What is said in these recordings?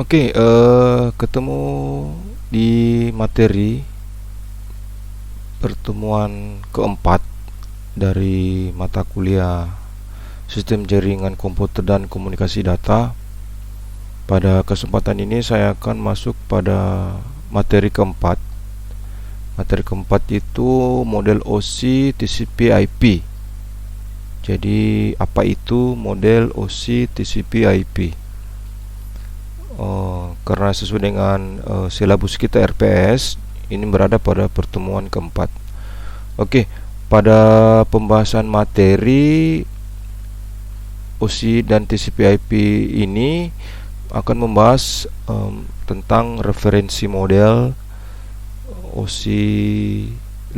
Oke, ketemu di materi pertemuan keempat dari mata kuliah Sistem Jaringan Komputer dan Komunikasi Data. Pada kesempatan ini saya akan masuk pada materi keempat. Materi keempat itu model OSI TCP/IP. Jadi, apa itu model OSI TCP/IP? Karena sesuai dengan silabus kita RPS, ini berada pada pertemuan keempat. Oke, pada pembahasan materi OSI dan TCP/IP ini akan membahas tentang referensi model OSI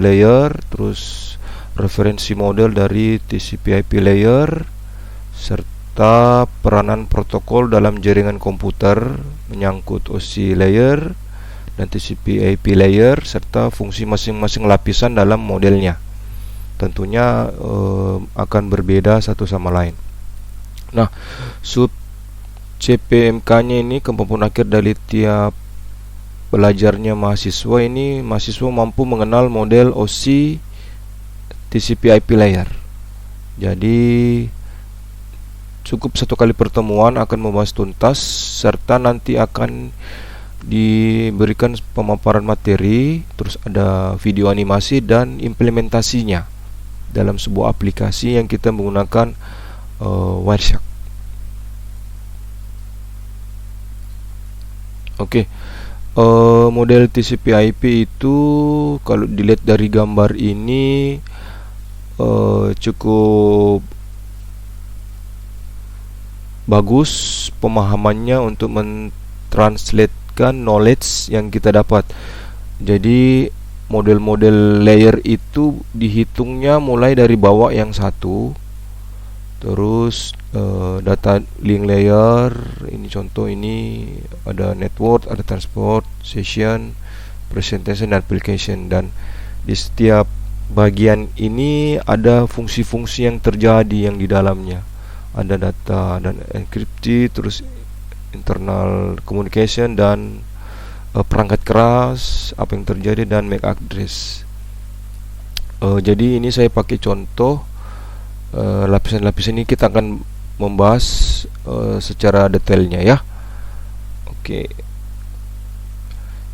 layer, terus referensi model dari TCP/IP layer, serta peranan protokol dalam jaringan komputer menyangkut OSI layer dan TCP/IP layer, serta fungsi masing-masing lapisan dalam modelnya. Tentunya akan berbeda satu sama lain. Nah, sub CPMK-nya ini, kemampuan akhir dari tiap belajarnya mahasiswa ini, mahasiswa mampu mengenal model OSI TCP/IP layer. Jadi cukup satu kali pertemuan akan membahas tuntas, serta nanti akan diberikan pemaparan materi, terus ada video animasi dan implementasinya dalam sebuah aplikasi yang kita menggunakan Wireshark. Oke, model TCP/IP itu kalau dilihat dari gambar ini cukup bagus pemahamannya untuk mentranslatekan knowledge yang kita dapat. Jadi model-model layer itu dihitungnya mulai dari bawah yang satu, terus data link layer, ini contoh, ini ada network, ada transport, session, presentation, dan application. Dan di setiap bagian ini ada fungsi-fungsi yang terjadi yang di dalamnya. Ada data dan enkripsi, terus internal communication, dan perangkat keras, apa yang terjadi, dan MAC address. Jadi ini saya pakai contoh lapisan-lapisan ini, kita akan membahas secara detailnya ya. Oke,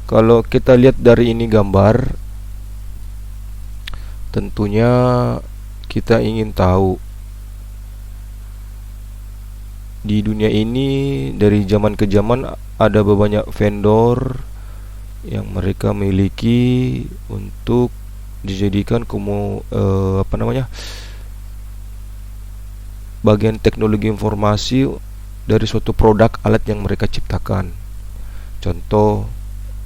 kalau kita lihat dari ini gambar, tentunya kita ingin tahu di dunia ini dari zaman ke zaman ada banyak vendor yang mereka miliki untuk dijadikan bagian teknologi informasi dari suatu produk alat yang mereka ciptakan. Contoh,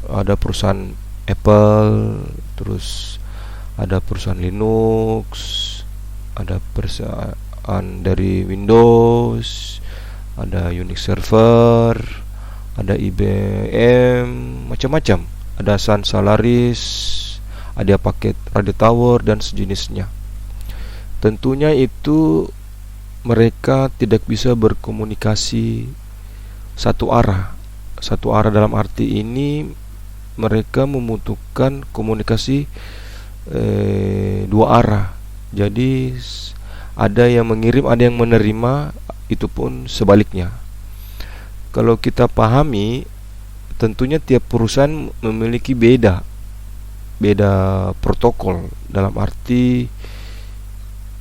ada perusahaan Apple, terus ada perusahaan Linux, ada perusahaan dari Windows, ada Unix server, ada IBM, macam-macam. Ada Sun Solaris, ada paket Radio Tower dan sejenisnya. Tentunya itu mereka tidak bisa berkomunikasi satu arah. Satu arah dalam arti ini mereka membutuhkan komunikasi dua arah. Jadi ada yang mengirim, ada yang menerima, itu pun sebaliknya. Kalau kita pahami, tentunya tiap perusahaan memiliki beda protokol, dalam arti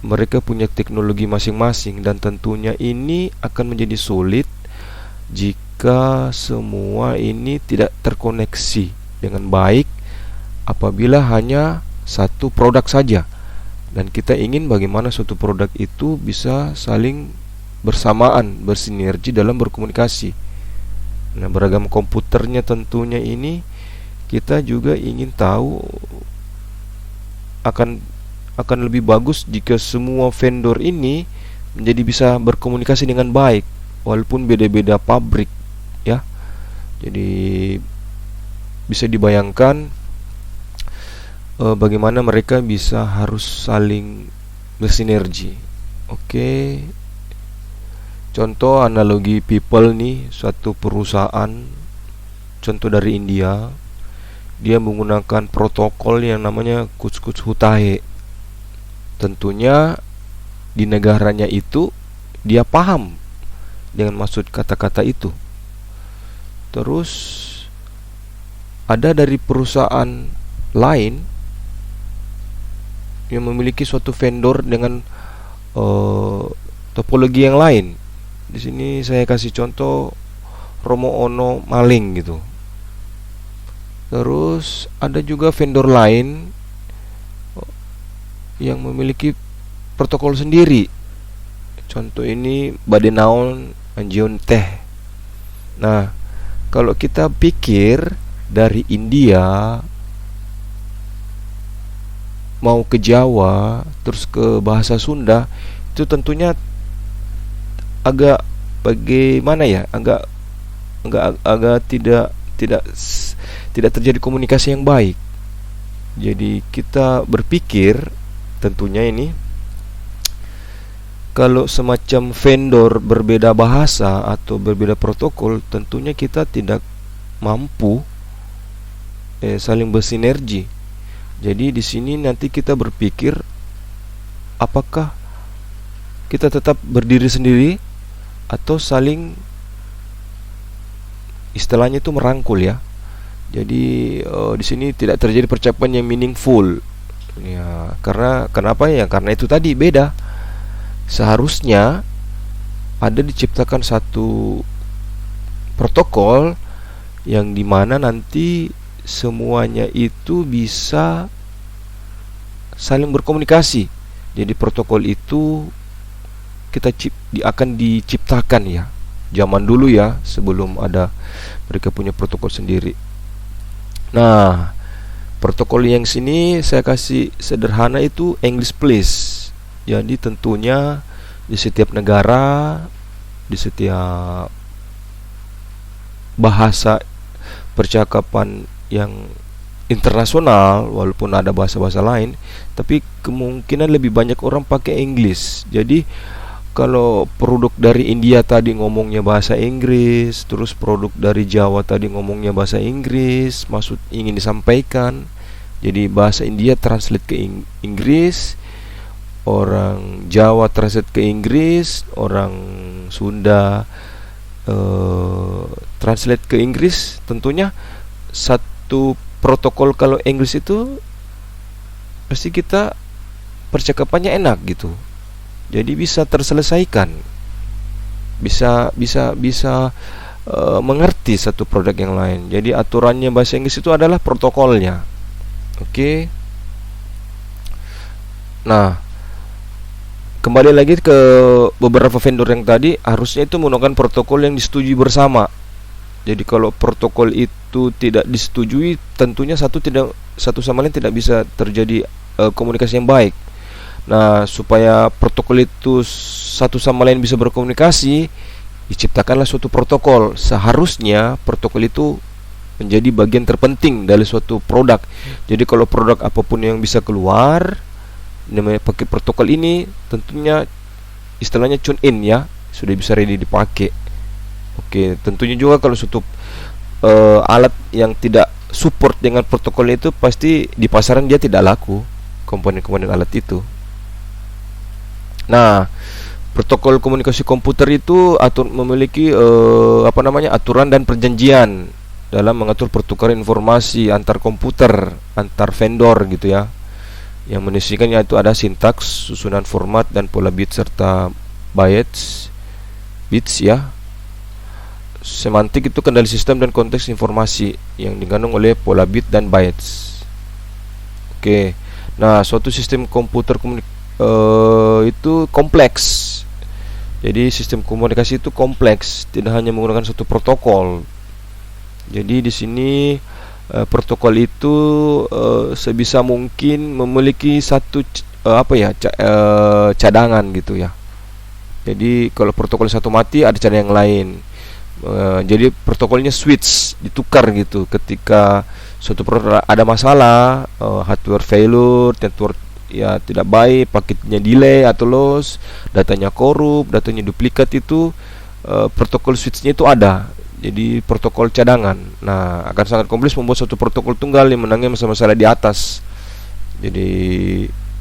mereka punya teknologi masing-masing, dan tentunya ini akan menjadi sulit jika semua ini tidak terkoneksi dengan baik apabila hanya satu produk saja, dan kita ingin bagaimana suatu produk itu bisa saling bersamaan, bersinergi dalam berkomunikasi. Nah, beragam komputernya tentunya ini kita juga ingin tahu akan lebih bagus jika semua vendor ini menjadi bisa berkomunikasi dengan baik walaupun beda-beda pabrik ya. Jadi bisa dibayangkan bagaimana mereka bisa harus saling bersinergi. Oke, Contoh analogi people nih, suatu perusahaan, contoh dari India, dia menggunakan protokol yang namanya Kuch Hutahe. Tentunya di negaranya itu dia paham dengan maksud kata-kata itu. Terus ada dari perusahaan lain yang memiliki suatu vendor dengan topologi yang lain. Di sini saya kasih contoh Romo Ono maling gitu. Terus ada juga vendor lain yang memiliki protokol sendiri. Contoh ini Badenaon Anjion Teh. Nah, kalau kita pikir dari India mau ke Jawa terus ke bahasa Sunda, itu tentunya agak bagaimana ya, agak tidak terjadi komunikasi yang baik. Jadi kita berpikir tentunya ini, kalau semacam vendor berbeda bahasa atau berbeda protokol, tentunya kita tidak mampu saling bersinergi. Jadi di sini nanti kita berpikir, apakah kita tetap berdiri sendiri atau saling istilahnya itu merangkul ya. Jadi di sini tidak terjadi percakapan yang meaningful. Ya, kenapa ya? Karena itu tadi beda. Seharusnya ada diciptakan satu protokol yang dimana nanti semuanya itu bisa saling berkomunikasi. Jadi protokol itu akan diciptakan ya, zaman dulu ya, sebelum ada mereka punya protokol sendiri. Nah, protokol yang sini saya kasih sederhana itu English please. Jadi tentunya di setiap negara, di setiap bahasa percakapan yang internasional, walaupun ada bahasa-bahasa lain, tapi kemungkinan lebih banyak orang pakai English. Jadi kalau produk dari India tadi ngomongnya bahasa Inggris, terus produk dari Jawa tadi ngomongnya bahasa Inggris, maksud ingin disampaikan, jadi bahasa India translate ke Inggris, orang Jawa translate ke Inggris, orang Sunda translate ke Inggris. Tentunya satu protokol kalau Inggris itu pasti kita percakapannya enak gitu. Jadi bisa terselesaikan, bisa mengerti satu produk yang lain. Jadi aturannya bahasa Inggris itu adalah protokolnya. Oke. Nah, kembali lagi ke beberapa vendor yang tadi, harusnya itu menggunakan protokol yang disetujui bersama. Jadi kalau protokol itu tidak disetujui, tentunya satu sama lain tidak bisa terjadi komunikasi yang baik. Nah, supaya protokol itu satu sama lain bisa berkomunikasi, diciptakanlah suatu protokol. Seharusnya protokol itu menjadi bagian terpenting dari suatu produk. Jadi kalau produk apapun yang bisa keluar namanya pakai protokol ini, tentunya istilahnya tune in ya, sudah bisa ready dipakai. Oke, tentunya juga kalau suatu alat yang tidak support dengan protokol itu, pasti di pasaran dia tidak laku komponen-komponen alat itu. Nah, protokol komunikasi komputer itu memiliki aturan dan perjanjian dalam mengatur pertukaran informasi antar komputer, antar vendor gitu ya. Yang menisikannya itu ada sintaks, susunan format dan pola bit serta bits ya. Semantik itu kendali sistem dan konteks informasi yang digandung oleh pola bit dan bytes. Oke. Nah, suatu sistem komputer itu kompleks. Jadi sistem komunikasi itu kompleks, tidak hanya menggunakan satu protokol. Jadi di sini protokol itu sebisa mungkin memiliki satu cadangan gitu ya. Jadi kalau protokol satu mati, ada cadangan yang lain. Jadi protokolnya switch, ditukar gitu ketika suatu produk ada masalah, hardware failure, network ya tidak baik, paketnya delay atau loss, datanya korup, datanya duplikat itu, protokol switchnya itu ada. Jadi protokol cadangan. Nah, akan sangat kompleks membuat suatu protokol tunggal yang menangani masalah-masalah di atas. Jadi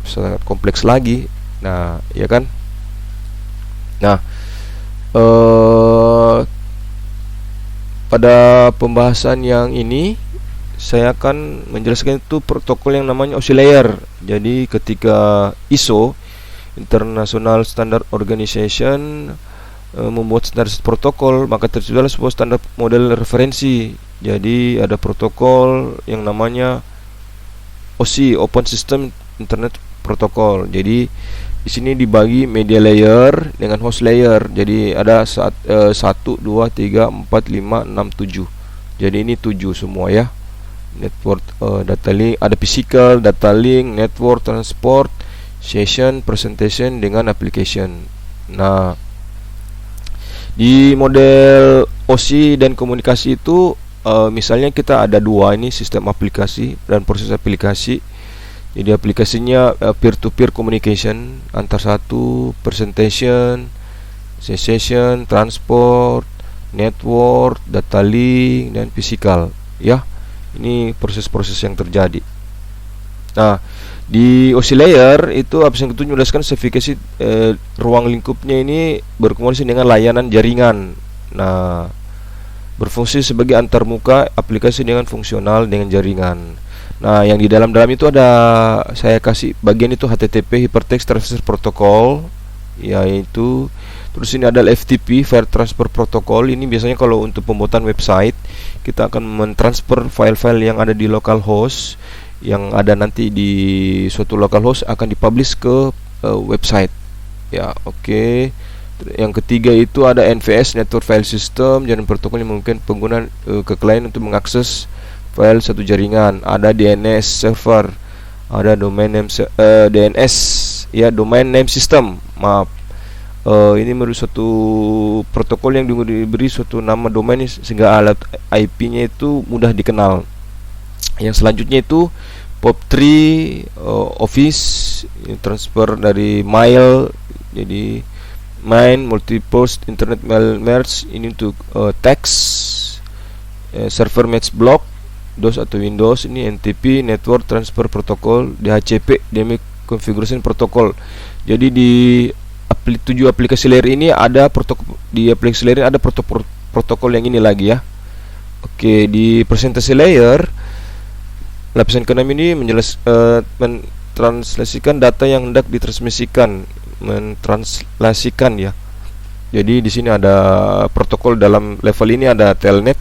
sangat kompleks lagi. Nah, ya kan? Nah, pada pembahasan yang ini saya akan menjelaskan itu protokol yang namanya OSI layer. Jadi ketika ISO International Standard Organization membuat standar protokol, maka terciptalah sebuah standar model referensi. Jadi ada protokol yang namanya OSI, Open System Internet Protocol. Jadi di sini dibagi media layer dengan host layer. Jadi ada 1, 2, 3, 4, 5, 6, 7. Jadi ini 7 semua ya. Network, data link, ada physical, data link, network, transport, session, presentation dengan application. Nah, di model OSI dan komunikasi itu, misalnya kita ada dua ini, sistem aplikasi dan proses aplikasi. Jadi aplikasinya peer-to-peer communication antar satu, presentation, session, transport, network, data link, dan physical. Ya, ini proses-proses yang terjadi. Nah, di OSI layer itu absen itu menjelaskan spesifikasi ruang lingkupnya ini berkomunikasi dengan layanan jaringan. Nah, berfungsi sebagai antarmuka aplikasi dengan fungsional dengan jaringan. Nah, yang di dalam-dalam itu ada, saya kasih bagian itu HTTP Hypertext Transfer Protocol, yaitu terus ini ada FTP File Transfer Protocol. Ini biasanya kalau untuk pembuatan website kita akan mentransfer file-file yang ada di localhost, yang ada nanti di suatu localhost akan dipublish ke website. Ya, oke. Yang ketiga itu ada NFS Network File System, jaringan protokol yang memungkinkan pengguna ke klien untuk mengakses file satu jaringan. Ada DNS server, ada domain name DNS ya, domain name system. Maaf. Ini merupakan suatu protokol yang diberi suatu nama domain sehingga alat IP-nya itu mudah dikenal. Yang selanjutnya itu POP3 Office, transfer dari mail, jadi main multi-post internet mail merge ini untuk text, server match block DOS atau Windows, ini NTP Network Transfer Protocol, DHCP Dynamic Configuration Protocol. Jadi di 7 aplikasi layer ini ada protokol, di aplikasi layer ada protokol yang ini lagi ya. Oke, di presentasi layer lapisan ke-6 ini mentranslasikan data yang hendak ditransmisikan, mentranslasikan ya. Jadi di sini ada protokol dalam level ini, ada telnet.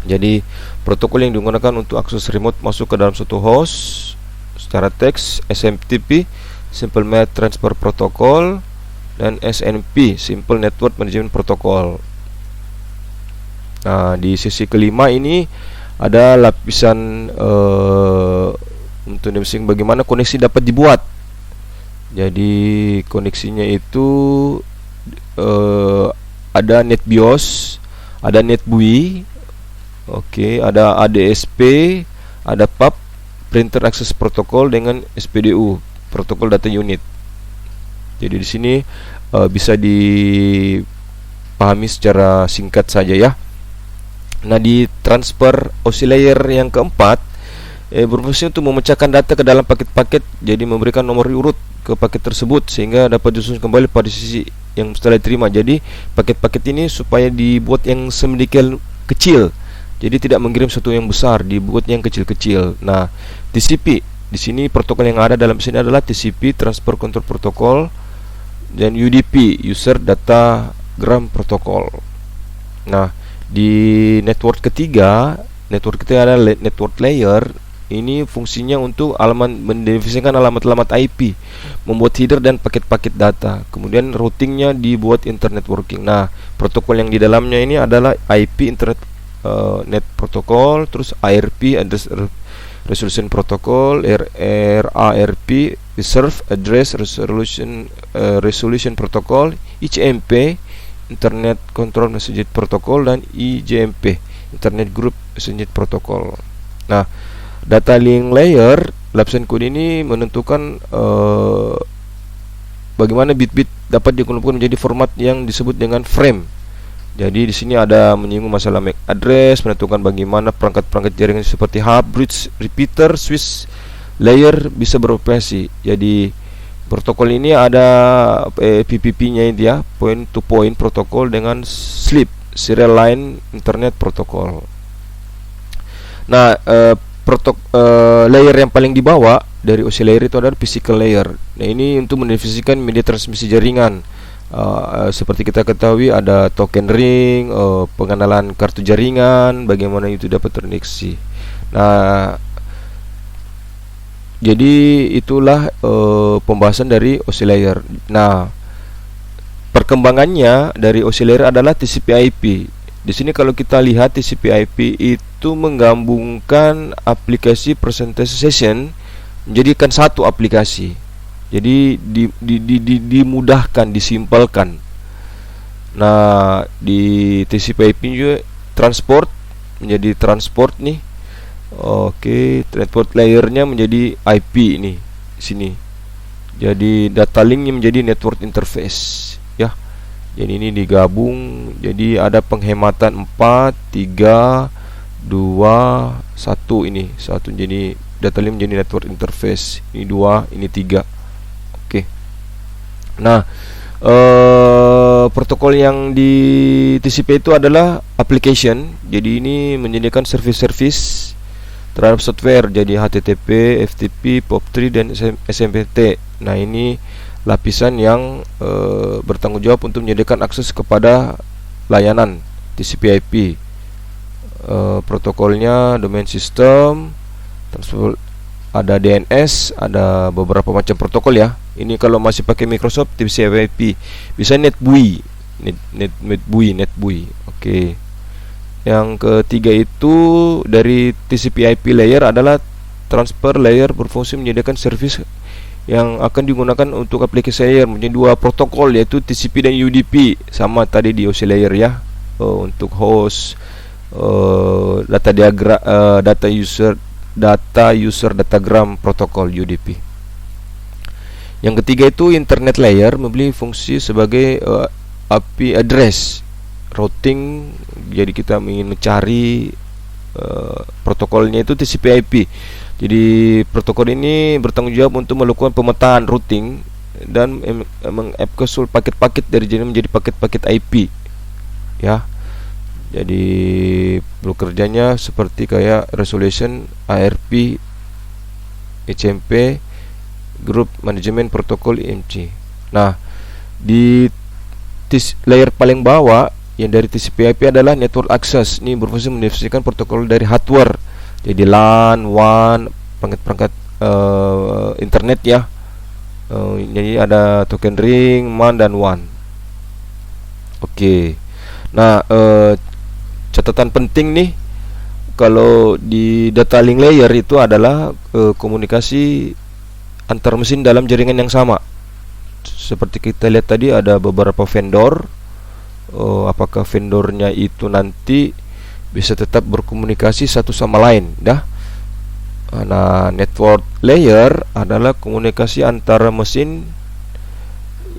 Jadi protokol yang digunakan untuk akses remote masuk ke dalam suatu host secara teks, SMTP Simple Mail Transfer Protocol, dan SNP Simple Network Management Protocol. Nah, di sisi kelima ini ada lapisan untuk bagaimana koneksi dapat dibuat. Jadi koneksinya itu ada NetBIOS, ada NetBUI, oke, ada ADSP, ada PAP Printer Access Protocol dengan SPDU Protokol Data Unit. Jadi di sini bisa dipahami secara singkat saja ya. Nah, di transfer OSI layer yang keempat berfungsi untuk memecahkan data ke dalam paket-paket, jadi memberikan nomor urut ke paket tersebut sehingga dapat disusun kembali pada sisi yang setelah diterima. Jadi paket-paket ini supaya dibuat yang sedemikian kecil, jadi tidak mengirim sesuatu yang besar, dibuat yang kecil-kecil. Nah, TCP di sini protokol yang ada dalam sini adalah TCP Transfer Control Protocol dan UDP User Datagram Protocol. Nah, di network ketiga ada network layer. Ini fungsinya untuk mendefinisikan alamat-alamat IP, membuat header dan paket-paket data. Kemudian routingnya dibuat internet working. Nah, protokol yang di dalamnya ini adalah IP Internet Net Protocol, terus ARP Address Resolution Protocol, RARP Reserve Address Resolution Protocol, ICMP Internet Control Message Protocol, dan IGMP Internet Group Message Protocol. Nah, data link layer lapisan kode ini menentukan bagaimana bit-bit dapat dikumpulkan menjadi format yang disebut dengan frame. Jadi di sini ada menyinggung masalah MAC address, menentukan bagaimana perangkat-perangkat jaringan seperti hub, bridge, repeater, switch, layer bisa beroperasi. Jadi protokol ini ada PPP-nya itu ya, point to point protokol dengan SLIP, serial line internet protocol. Nah, layer yang paling di bawah dari OC layer itu adalah physical layer. Nah, ini untuk mendefinisikan media transmisi jaringan. Seperti kita ketahui ada token ring, pengenalan kartu jaringan, bagaimana itu dapat terkoneksi. Nah, jadi itulah pembahasan dari OC layer. Nah, perkembangannya dari OC layer adalah TCP/IP. Di sini kalau kita lihat TCP/IP itu menggabungkan aplikasi presentasi session menjadikan satu aplikasi. Jadi dimudahkan, disimpelkan. Nah, di TCP/IP juga transport menjadi transport nih. Oke, transport layernya menjadi IP nih sini. Jadi data linknya menjadi network interface ya. Jadi ini digabung, jadi ada penghematan 4, 3, 2, 1 ini. Satu jadi data link menjadi network interface. Ini 2, ini 3. Oke. Nah, protokol yang di TCP itu adalah application. Jadi ini menyediakan service-service terhadap software, jadi HTTP, FTP, POP3 dan SMPT. Nah, ini lapisan yang bertanggung jawab untuk menyediakan akses kepada layanan TCP/IP. Protokolnya domain system, ada DNS, ada beberapa macam protokol ya. Ini kalau masih pakai Microsoft TCP/IP bisa NetBEUI. NetBEUI. Oke. Yang ketiga itu dari TCP/IP layer adalah transfer layer, berfungsi menyediakan service yang akan digunakan untuk aplikasi layer menjadi dua protokol, yaitu TCP dan UDP, sama tadi di OC layer ya. Untuk host, data user datagram protokol UDP. Yang ketiga itu internet layer, memiliki fungsi sebagai IP address routing. Jadi kita ingin mencari protokolnya itu TCP/IP. Jadi protokol ini bertanggung jawab untuk melakukan pemetaan routing dan mengencapsul paket-paket dari jaringan menjadi paket-paket IP ya. Jadi bekerjanya seperti kayak resolution, ARP, HMP, Group Management Protocol, IMC. Nah, di layer paling bawah yang dari TCP/IP adalah network access. Ini berfungsi mendefinisikan protokol dari hardware. Jadi LAN, WAN, perangkat-perangkat internet ya. Jadi ada token ring, MAN dan WAN. Oke. Nah, catatan penting nih, kalau di data link layer itu adalah komunikasi antar mesin dalam jaringan yang sama. Seperti kita lihat tadi ada beberapa vendor. Apakah vendornya itu nanti bisa tetap berkomunikasi satu sama lain dah. Nah, network layer adalah komunikasi antara mesin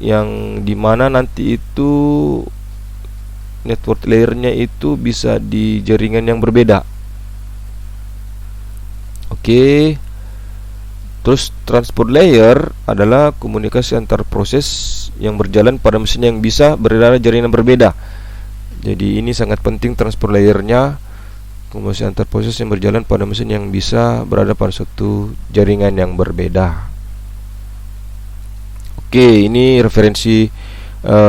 yang dimana nanti itu network layernya itu bisa di jaringan yang berbeda. Oke. Terus transport layer adalah komunikasi antar proses yang berjalan pada mesin yang bisa berada jaringan berbeda. Jadi ini sangat penting transport layernya, komunikasi antar proses yang berjalan pada mesin yang bisa berada pada suatu jaringan yang berbeda. Oke, ini referensi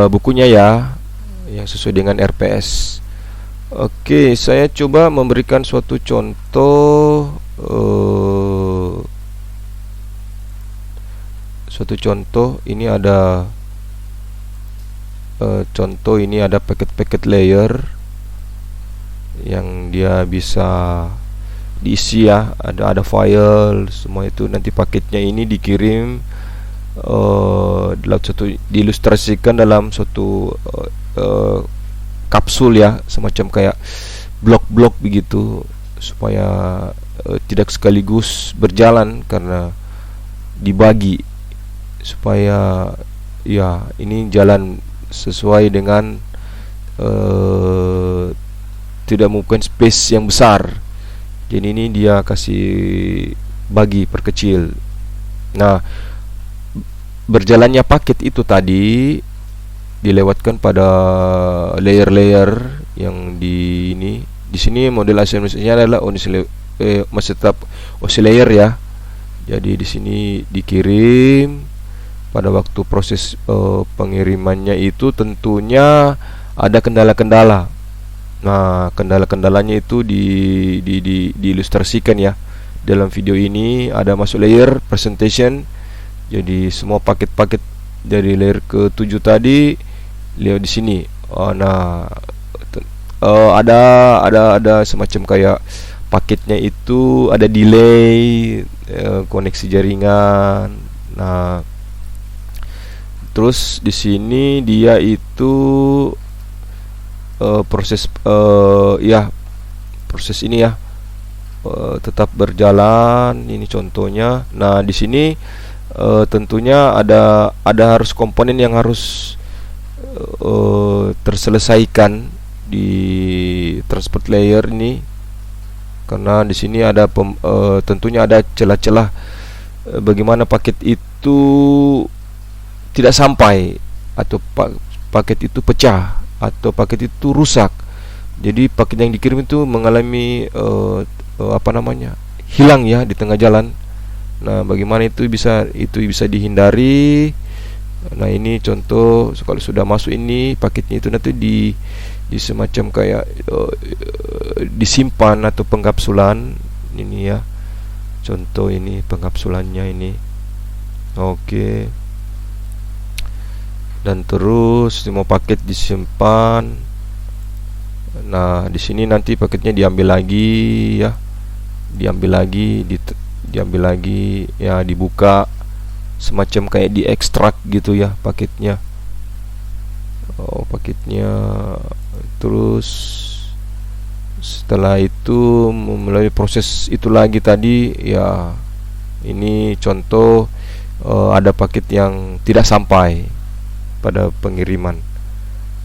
bukunya ya, yang sesuai dengan RPS. Oke, saya coba memberikan suatu contoh. Ini ada contoh, ini ada paket-paket layer yang dia bisa diisi ya, ada file semua itu, nanti paketnya ini dikirim dalam satu, diilustrasikan dalam suatu kapsul ya, semacam kayak blok-blok begitu, supaya tidak sekaligus berjalan karena dibagi supaya ya ini jalan sesuai dengan tidak membutuhkan space yang besar. Jadi ini dia kasih bagi perkecil. Nah, berjalannya paket itu tadi dilewatkan pada layer-layer yang di ini. Di sini model assemblage-nya adalah masih tetap OC layer ya. Jadi di sini dikirim. Pada waktu proses pengirimannya itu tentunya ada kendala-kendala. Nah, kendala-kendalanya itu diilustrasikan ya. Dalam video ini ada masuk layer presentation. Jadi semua paket-paket dari layer ke-7 tadi lihat di sini. Nah, ada semacam kayak paketnya itu ada delay, koneksi jaringan. Nah, terus di sini dia itu proses proses ini ya tetap berjalan. Ini contohnya. Nah, di sini tentunya ada harus komponen yang harus terselesaikan di transport layer ini, karena di sini ada tentunya ada celah-celah bagaimana paket itu tidak sampai atau paket itu pecah atau paket itu rusak. Jadi paket yang dikirim itu mengalami hilang ya di tengah jalan. Nah, bagaimana itu bisa dihindari? Nah, ini contoh kalau sudah masuk ini paketnya itu nanti di semacam kayak disimpan atau pengkapsulan ini ya. Contoh ini pengkapsulannya ini. Oke. Dan terus semua paket disimpan. Nah, di sini nanti paketnya diambil lagi ya. Diambil lagi ya, dibuka semacam kayak diekstrak gitu ya paketnya. Paketnya. Terus setelah itu melalui proses itu lagi tadi ya. Ini contoh ada paket yang tidak sampai pada pengiriman.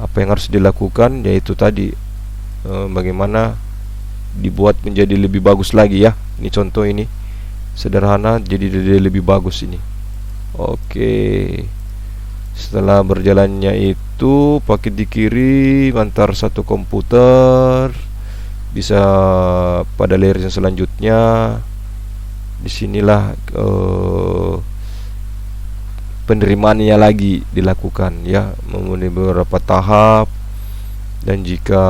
Apa yang harus dilakukan yaitu tadi bagaimana dibuat menjadi lebih bagus lagi ya. Ini contoh ini sederhana jadi lebih bagus ini. Oke. Setelah berjalannya itu paket dikirim antar satu komputer bisa pada layer yang selanjutnya. Disinilah penerimaannya lagi dilakukan ya, memenuhi beberapa tahap. Dan jika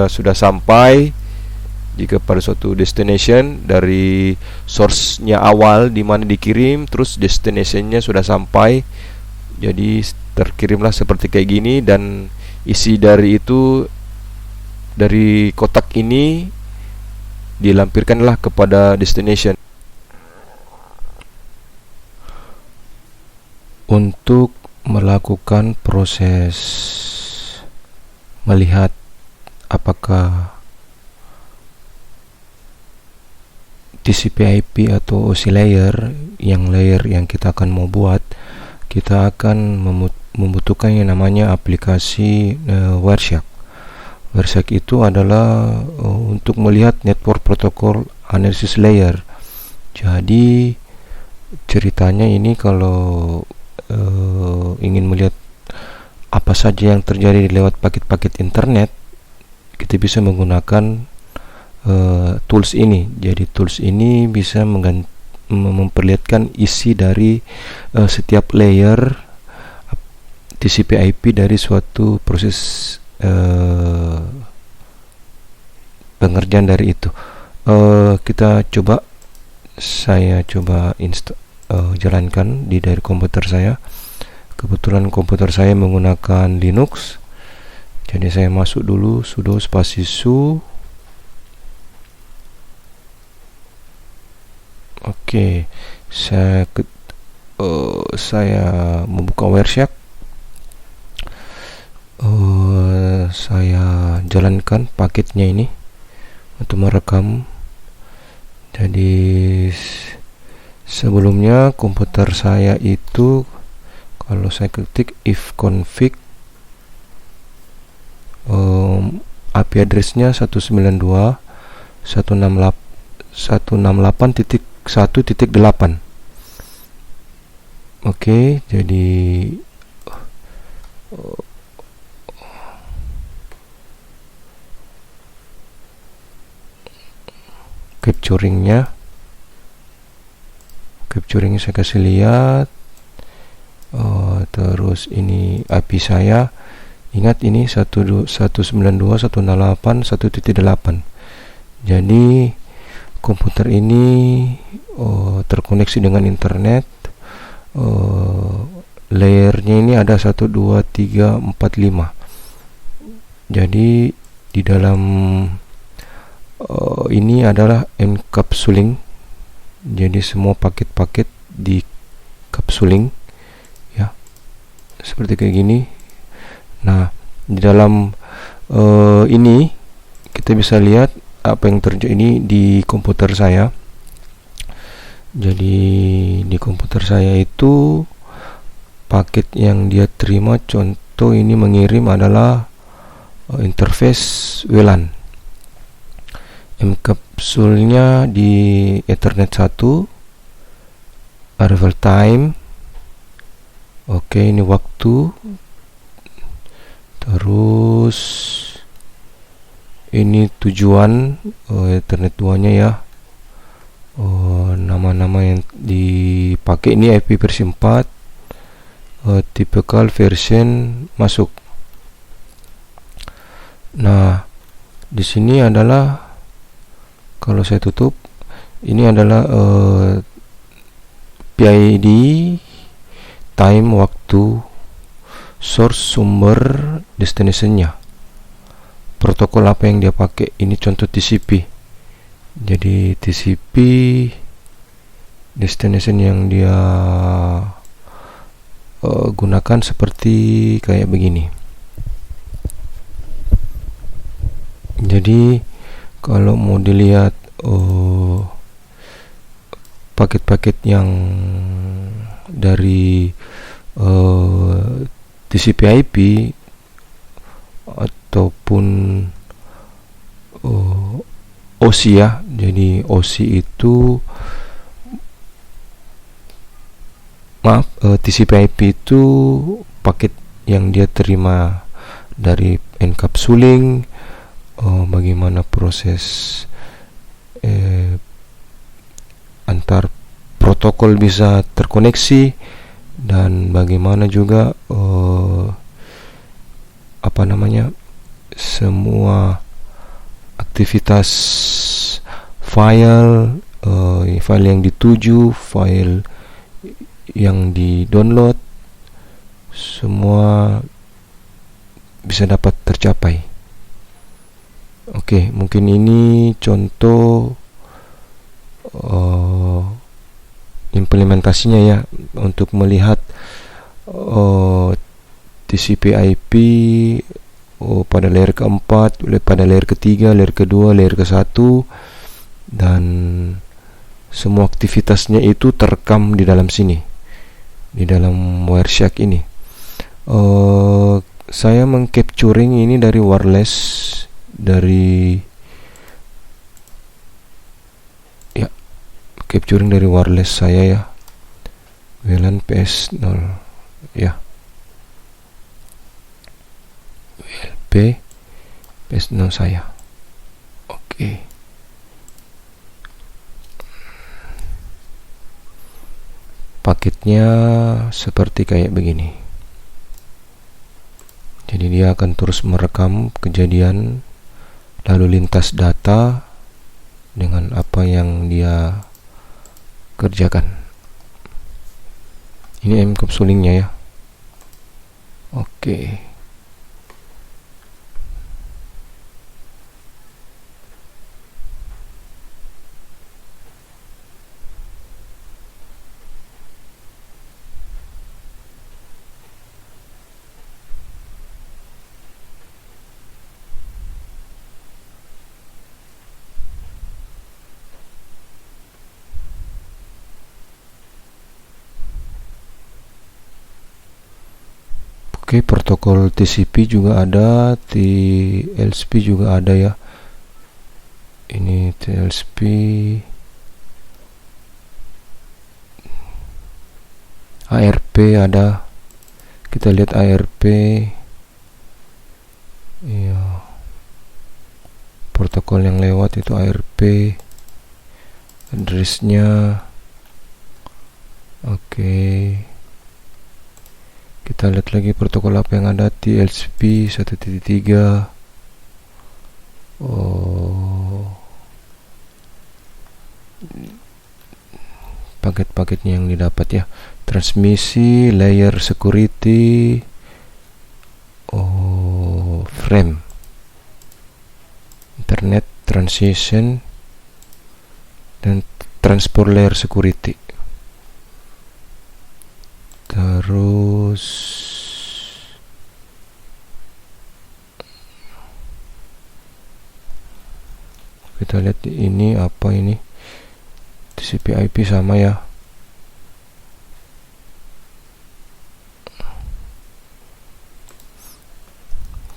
sudah sampai, jika pada suatu destination dari source-nya awal di mana dikirim, terus destination-nya sudah sampai, jadi terkirimlah seperti kayak gini. Dan isi dari itu, dari kotak ini dilampirkanlah kepada destination. Untuk melakukan proses melihat apakah TCP/IP atau OC layer yang kita akan mau buat, kita akan membutuhkan yang namanya aplikasi Wireshark. Wireshark itu adalah untuk melihat network protocol analysis layer. Jadi ceritanya ini kalau ingin melihat apa saja yang terjadi lewat paket-paket internet, kita bisa menggunakan tools ini. Jadi tools ini bisa memperlihatkan isi dari setiap layer TCP/IP dari suatu proses pengerjaan dari itu. Saya coba jalankan dari komputer saya. Kebetulan komputer saya menggunakan Linux, jadi saya masuk dulu sudo spasi su. Oke, saya membuka Wireshark. Saya jalankan paketnya ini untuk merekam. Jadi sebelumnya komputer saya itu, kalau saya ketik if config IP address-nya 192.168.1.8. Oke, jadi capturing-nya saya kasih lihat. Terus ini IP saya, ingat ini 192.168.1.8. Jadi komputer ini terkoneksi dengan internet. Layernya ini ada 1, 2, 3, 4, 5. Jadi di dalam ini adalah encapsuling. Jadi semua paket-paket di capsuling ya, seperti kayak gini. Nah, di dalam ini kita bisa lihat apa yang terjadi ini di komputer saya. Jadi di komputer saya itu paket yang dia terima, contoh ini mengirim adalah interface WLAN. Encapsulnya di Ethernet 1, arrival time. Oke, ini waktu. Terus ini tujuan Ethernet 2 nya ya. Nama-nama yang dipakai ini IP versi 4, typical version masuk. Nah, di sini adalah, kalau saya tutup, ini adalah PID, time, waktu, source, sumber, destination-nya, protokol apa yang dia pakai. Ini contoh TCP. Jadi TCP destination yang dia gunakan seperti kayak begini. Jadi kalau mau dilihat paket-paket yang dari TCP/IP ataupun OC ya. Jadi OC itu TCP/IP itu paket yang dia terima dari encapsuling, bagaimana proses antar protokol bisa terkoneksi, dan bagaimana juga semua aktivitas file yang dituju, file yang di-download, semua bisa dapat tercapai. Oke, mungkin ini contoh implementasinya ya, untuk melihat TCP/IP pada layer keempat, pada layer ketiga, layer kedua, layer ke-1, dan semua aktivitasnya itu terekam di dalam sini, di dalam Wireshark ini. Saya mengcapturing ini dari wireless, capturing dari wireless saya ya, WLAN PS0 ya, WLP PS0 saya. Oke. Paketnya seperti kayak begini. Jadi dia akan terus merekam kejadian lalu lintas data dengan apa yang dia kerjakan. Ini encapsulingnya ya. Oke. Oke, protokol TCP juga ada, TLSP juga ada ya. Ini TLSP, ARP ada. Kita lihat ARP. Iya. Protokol yang lewat itu ARP. Addressnya. Oke. Kita lihat lagi protokol apa yang ada. TLSP 1.3. Paket-paketnya yang didapat ya. Transmisi, layer security, frame, internet transition, dan transport layer security. Terus kita lihat ini apa ini, TCP IP sama ya.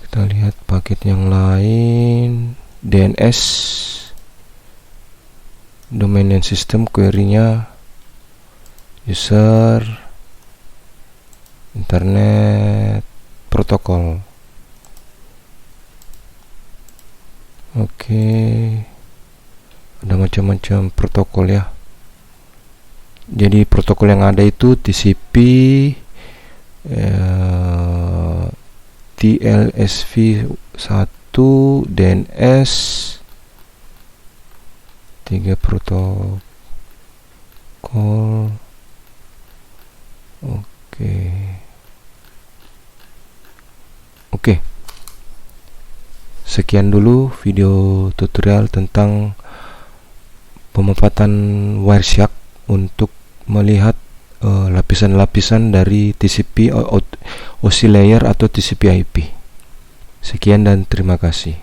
Kita lihat paket yang lain, DNS, domain name system, query-nya, user, internet, protokol. Oke, ada macam-macam protokol ya. Jadi protokol yang ada itu TCP, TLSV 1, DNS, 3 protokol. Oke. Sekian dulu video tutorial tentang pemanfaatan Wireshark untuk melihat lapisan-lapisan dari TCP OSI layer atau TCP IP. Sekian dan terima kasih.